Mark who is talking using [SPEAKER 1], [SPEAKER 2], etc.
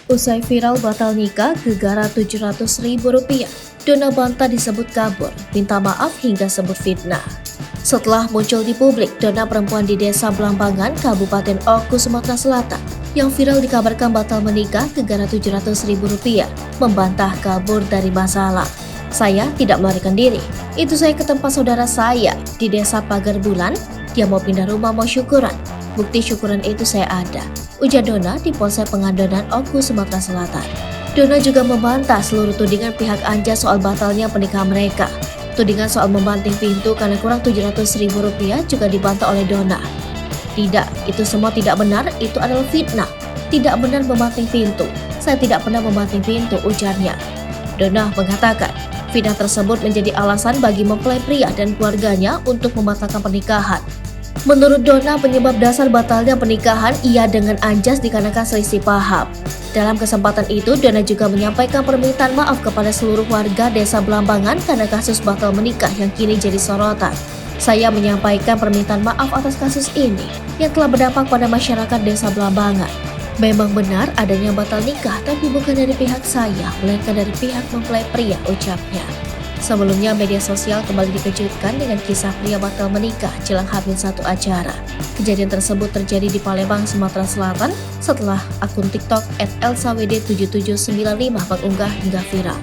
[SPEAKER 1] Usai viral batal nikah, gegara Rp700.000. Dona bantah disebut kabur, minta maaf hingga sebut fitnah. Setelah muncul di publik, dona perempuan di Desa Blambangan, Kabupaten Oku, Sumatera Selatan, yang viral dikabarkan batal menikah gegara Rp700.000, membantah kabur dari masalah. Saya tidak melarikan diri, itu saya ke tempat saudara saya di Desa Pagar Bulan, dia mau pindah rumah mau syukuran. Bukti syukuran itu saya ada, ujar Dona di Polsek Pengandonan Oku, Sumatera Selatan. Dona juga membantah seluruh tudingan pihak Anja soal batalnya pernikahan mereka. Tudingan soal membanting pintu karena kurang Rp700.000 juga dibantah oleh Dona. Tidak, itu semua tidak benar, itu adalah fitnah. Tidak benar membanting pintu, saya tidak pernah membanting pintu, ujarnya. Dona mengatakan, fitnah tersebut menjadi alasan bagi mempelai pria dan keluarganya untuk membatalkan pernikahan. Menurut Dona, penyebab dasar batalnya pernikahan ia dengan Anjas dikarenakan selisih paham. Dalam kesempatan itu, Dona juga menyampaikan permintaan maaf kepada seluruh warga Desa Blambangan karena kasus batal menikah yang kini jadi sorotan. Saya menyampaikan permintaan maaf atas kasus ini yang telah berdampak pada masyarakat Desa Blambangan. Memang benar adanya batal nikah, tapi bukan dari pihak saya, melainkan dari pihak mempelai pria, ucapnya. Sebelumnya, media sosial kembali dikejutkan dengan kisah pria batal menikah jelang H-1 acara. Kejadian tersebut terjadi di Palembang, Sumatera Selatan setelah akun TikTok @elsawd7795 mengunggah hingga viral.